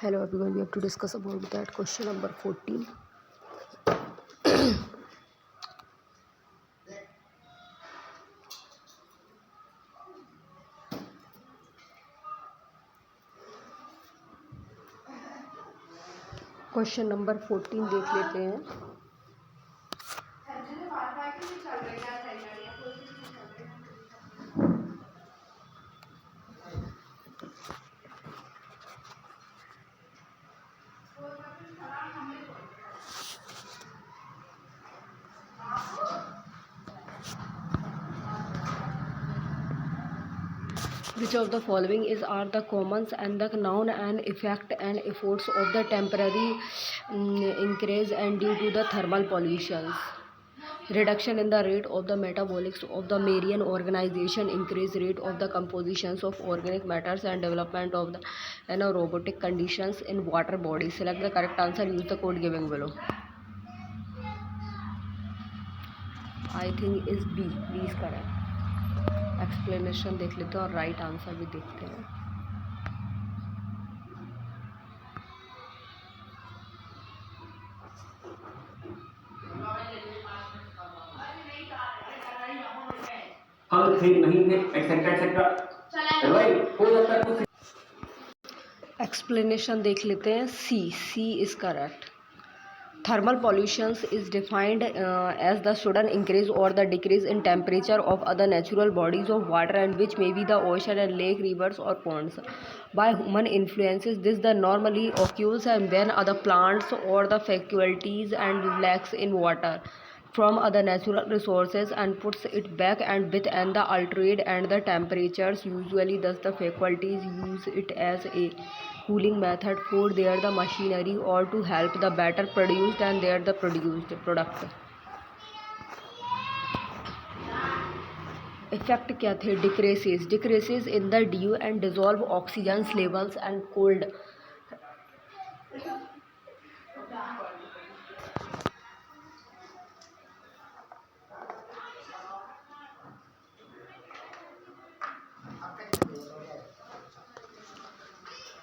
Hello everyone, we have to discuss about that question number 14. Question number 14 देख लेते हैं। Which of the following are the commons and the noun and effect and efforts of the temporary increase and due to the thermal pollutions? Reduction in the rate of the metabolics of the marine organization, increase rate of the compositions of organic matters and development of the anaerobic conditions in water bodies. Select the correct answer, use the code given below. I think is B is correct. Explanation देख लेते हैं और right answer भी देखते हैं। Explanation देख लेते हैं। C is correct. Thermal pollution is defined as the sudden increase or the decrease in temperature of other natural bodies of water, and which may be the ocean and lake, rivers or ponds, by human influences. This the normally occurs when other plants or the faculties and lacks in water from other natural resources and puts it back and with and the altered and the temperatures. Usually thus the faculties use it as a cooling method for their the machinery or to help the better produced and their the produced product. Effect क्या थे? Decreases in the due and dissolve oxygen levels and cold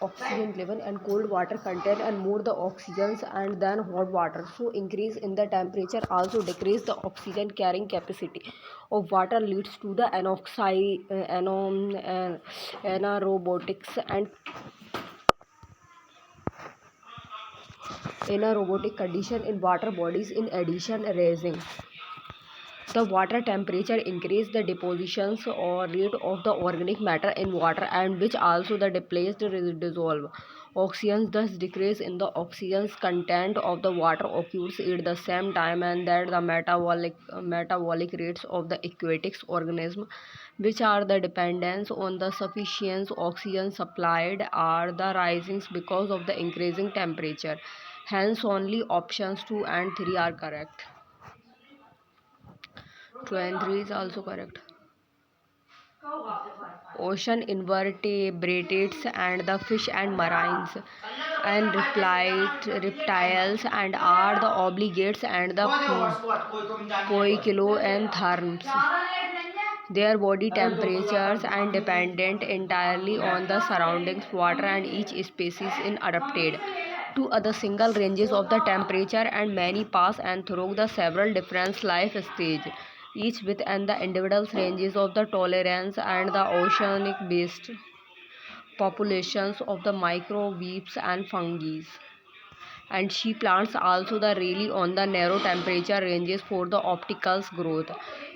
oxygen level and cold water content and more the oxygens and then hot water, so increase in the temperature also decrease the oxygen carrying capacity of water, leads to the anaerobics and anaerobic condition in water bodies. In addition, raising the water temperature increase the depositions or rate of the organic matter in water, and which also the displaced dissolve oxygen, thus decrease in the oxygen's content of the water occurs at the same time, and that the metabolic rates of the aquatic organism, which are the dependence on the sufficient oxygen supplied, are the rising because of the increasing temperature. Hence only options 2 and 3 are correct. 2 and 3 is also correct. Ocean invertebrates and the fish and marines and reptiles and are the obligates and the poikiloanthropes. Their body temperatures and dependent entirely on the surroundings water, and each species is adapted to other single ranges of the temperature, and many pass and through the several different life stages, each with and the individual ranges of the tolerance, and the oceanic based populations of the microbes and fungi and sea plants also the really on the narrow temperature ranges for the opticals growth.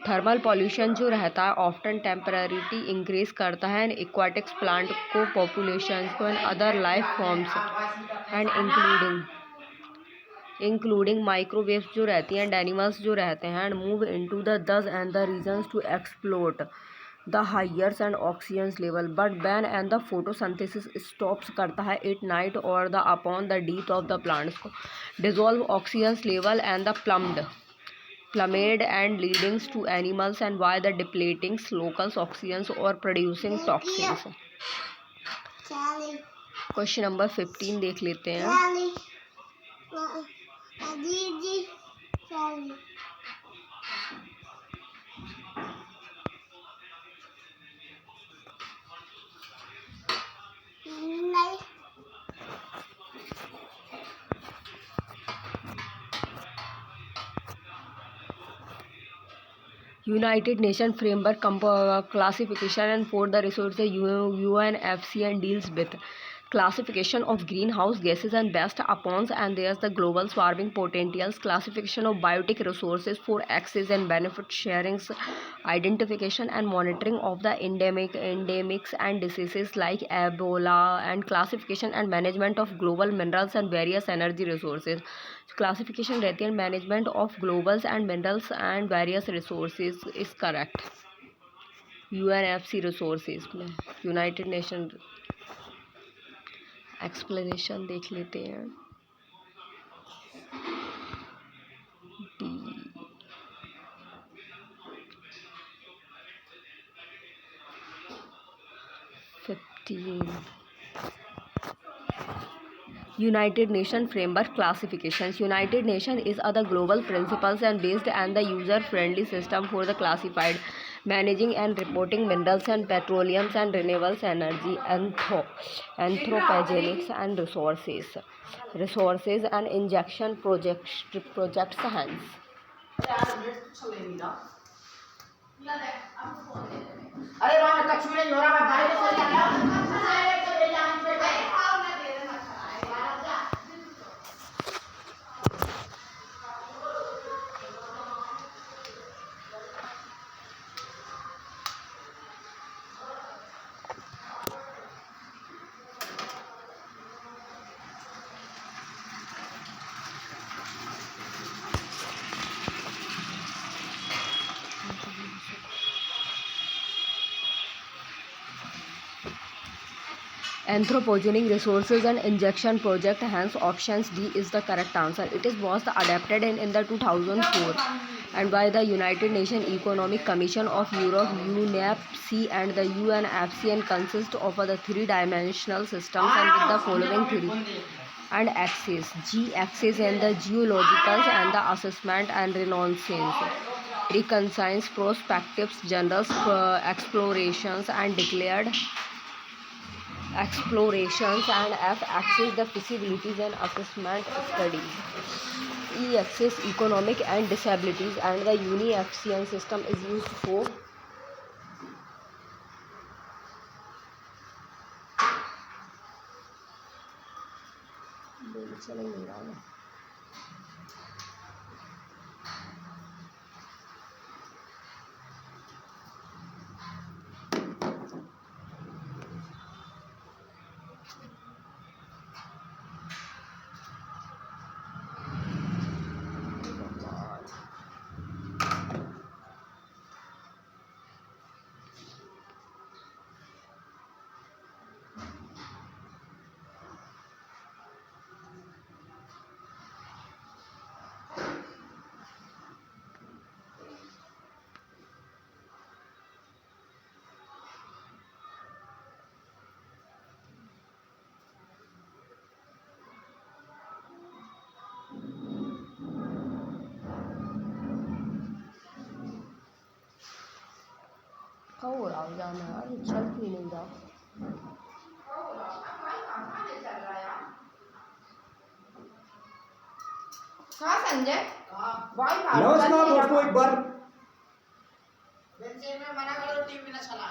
Thermal pollution जो रहता है often temperature increase करता है and aquatics plant को population को and other life forms and including microwaves जो रहती हैं एंड एनिमल्स जो रहते हैं एंड मूव इनटू द दस and the regions to exploit the highers and oxygen level, but ban and the photosynthesis stops करता है एट नाइट और the upon the death of the plants को dissolve oxygen level and the plummed and leadings to animals and by the depleting local oxygens or producing toxins. Question number 15 देख लेते हैं। United Nations Framework Classification and for the resources UNFCCC deals with classification of greenhouse gases and based upon and there's the global warming potentials, classification of biotic resources for access and benefit sharings, identification and monitoring of the endemics and diseases like Ebola, and classification and management of global minerals and various energy resources. Classification रहती है management of globals and minerals and various resources is correct. UNFC resources में United Nation explanation देख लेते हैं। D 15 United Nations Framework Classifications. United Nations is the global principles and based and the user-friendly system for the classified, managing and reporting minerals and petroleum and renewable energy, anthropogenics and resources and injection projects hence. Anthropogenic resources and injection project, hence options D is the correct answer. It was adapted in the 2004 and by the United Nations Economic Commission of Europe, UNEP-C and the UNFCCC and consists of the three-dimensional systems and with the following three and axes: G axis and the geological and the assessment and reconnaissance, prospectives, general explorations and declared explorations, and F axis the feasibilities and assessment studies. E axis economic and disabilities, and the UNFCCC system is used for हो रहा हो जाना यार, चल क्यों नहीं रहा? हाँ संजय, दोस्तों एक बार में मना करो, टीवी ना चला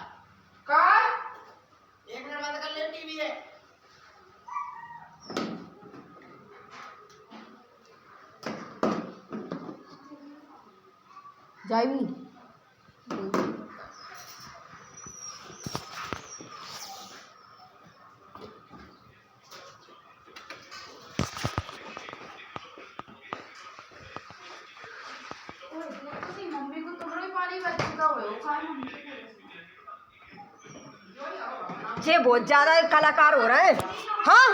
का 1 मिनट बंद कर ले, टीवी है। जाइए ये बहुत ज्यादा कलाकार हो रहे हैं। हाँ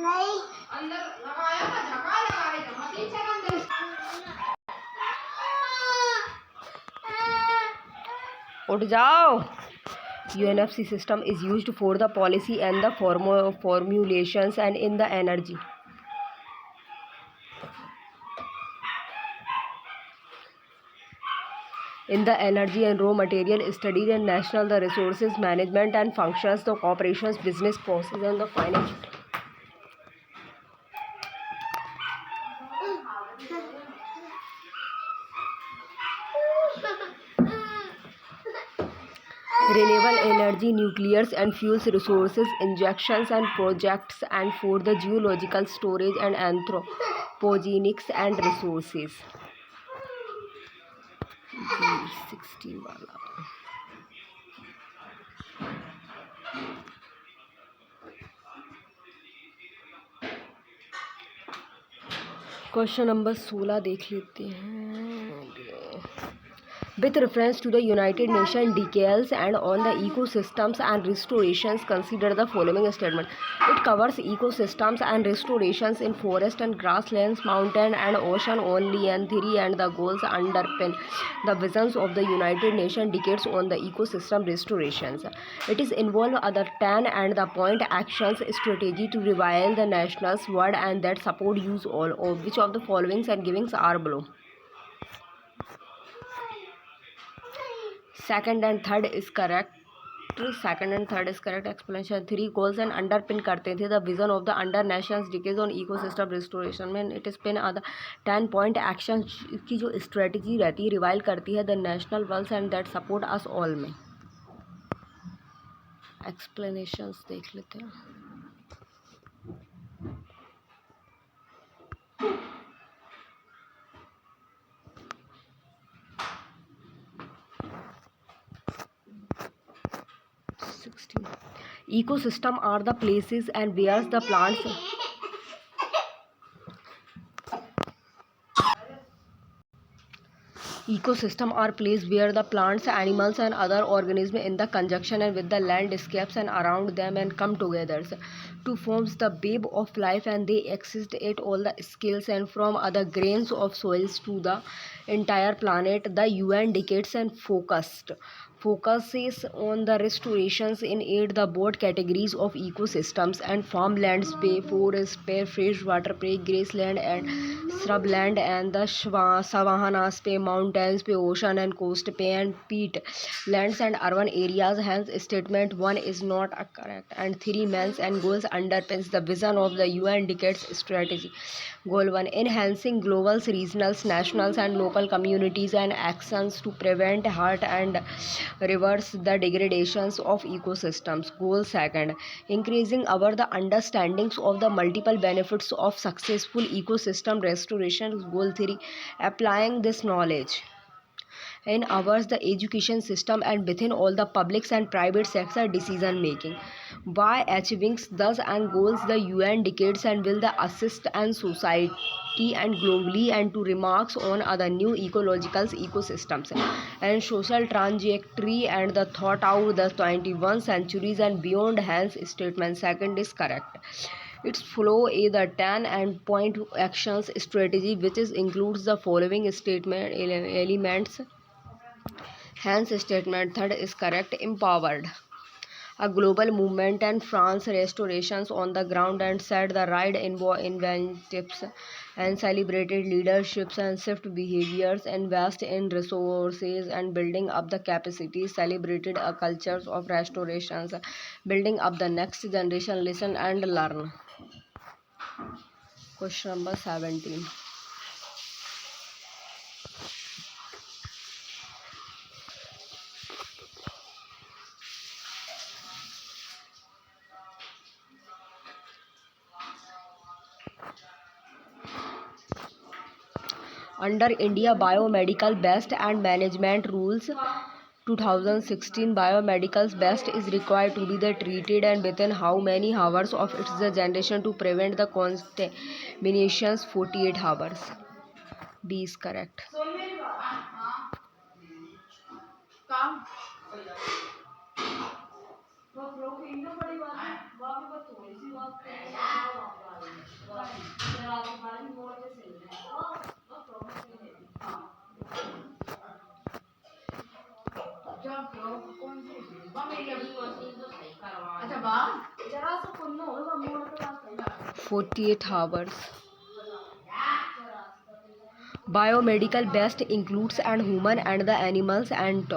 नहीं अंदर लगाया था, झका लगाए थे, मशीन से अंदर। उठ जाओ। UNFCCC system is used for the policy and the formulations and in the energy. In the energy and raw material studies and national the resources management and functions, the corporations business process and the finance. energy, nuclears and fuels resources, injections and projects, and for the geological storage and anthropogenics and resources. 16 वाला question number 16 देख लेते हैं. With reference to the United Nations decals and on the ecosystems and restorations, consider the following statement. It covers ecosystems and restorations in forest and grasslands, mountain and ocean only, and theory and the goals underpin the visions of the United Nations decades on the ecosystem restorations. It is involved other 10 and the point actions strategy to revive the nationals word and that support use all of which of the followings and givings are below. Second and third is correct. Explanation 3 goals and underpin करते थे the vision of the under nations decades on ecosystem restoration में it is pin other 10 point action की जो strategy रहती है revile करती है the national goals and that support us all में. explanations देख लेते हैं. Ecosystem are the places and where the plants ecosystem are places where the plants, animals and other organisms in the conjunction and with the landscapes and around them and come together to form the web of life, and they exist at all the scales and from other grains of soils to the entire planet. The UN decades and focuses on the restorations in aid the broad categories of ecosystems and farmlands, pay, forest, pay, freshwater, pay, grassland and shrubland, and the savannas, pay, mountains, pay, ocean and coast, pay, and peat lands and urban areas. Hence, statement 1 is not correct. And 3 means and goals underpins the vision of the UN decades strategy. Goal 1 enhancing global, regional, nationals and local communities and actions to prevent, hurt and reverse the degradations of ecosystems. Goal 2 increasing our the understandings of the multiple benefits of successful ecosystem restoration. Goal 3 applying this knowledge in ours the education system and within all the public and private sector decision making. By achieving thus and goals the UN decades and will the assist and society and globally and to remarks on other new ecological ecosystems and social trajectory and the thought out the 21 centuries and beyond. Hence statement 2 is correct. Its flow is the 10 and point actions strategy which is includes the following statement elements. Hence statement 3 is correct. Empowered a global movement and France restorations on the ground and set the right inventives and celebrated leaderships and shift behaviors, invest in resources and building up the capacity, celebrated a cultures of restorations, building up the next generation, listen and learn. Question number 17. Under India Biomedical Best and Management Rules 2016, biomedical's best is required to be the treated and within how many hours of its generation to prevent the contaminations. 48 hours. B is correct. अच्छा 48 hours. Biomedical best includes and human and the animals and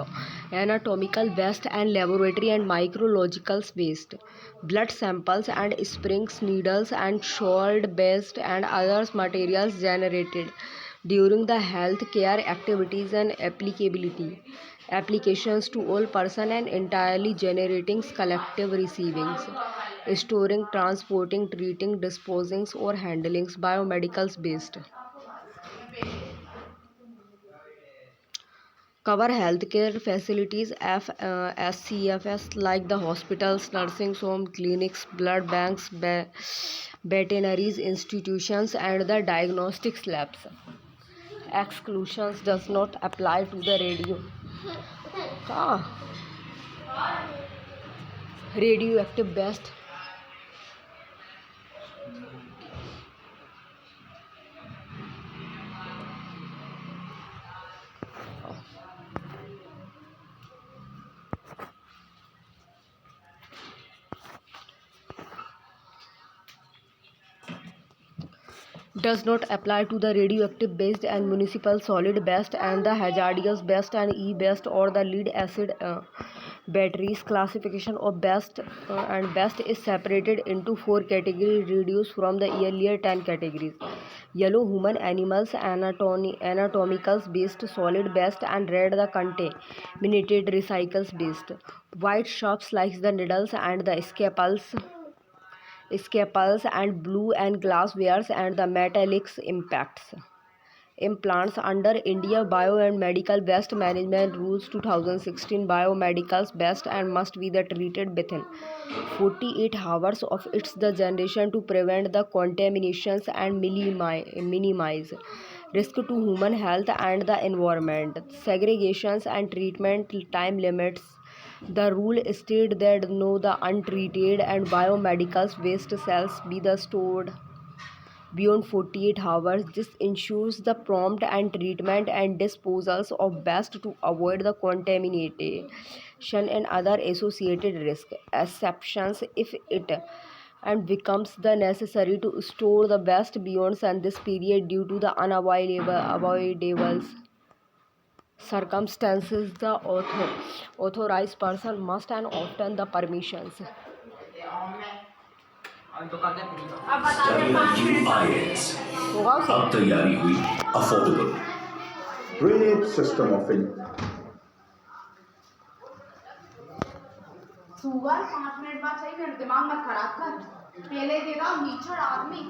anatomical waste and laboratory and micrological waste, blood samples and springs, needles and salt based and other materials generated during the health care activities and applicability. applications to all person and entirely generating collective receivings, storing, transporting, treating, disposing or handling biomedicals based. Cover healthcare facilities SCFS like the hospitals, nursing home, clinics, blood banks, veterinary institutions and the diagnostics labs. Exclusions does not apply to the ah, radioactive waste. Does not apply to the radioactive waste and municipal solid waste and the hazardous waste and e-waste or the lead acid batteries. Classification of waste and waste is separated into 4 categories reduced from the earlier 10 categories. Yellow human animals anatomicals based solid waste and red the contaminated recycles based. White sharps like the needles and the scalpels and blue and glasswares and the metallics impacts implants under India Bio and Medical Waste Management Rules 2016. Biomedicals waste and must be the treated within 48 hours of its the generation to prevent the contaminations and minimize risk to human health and the environment. Segregations and treatment time limits. The rule states that no the untreated and biomedicals waste cells be the stored beyond 48 hours. This ensures the prompt and treatment and disposals of waste to avoid the contamination and other associated risk. Exceptions if it and becomes the necessary to store the waste beyond and this period due to the unavoidable circumstances. The authorized person must and often the permissions. WUIS अब तैयारी हुई affordable drainage system of sugar 5 minute बाद चाहिए। मेरा दिमाग मत खराब कर। पहले दे रहा मीठड़ आदमी।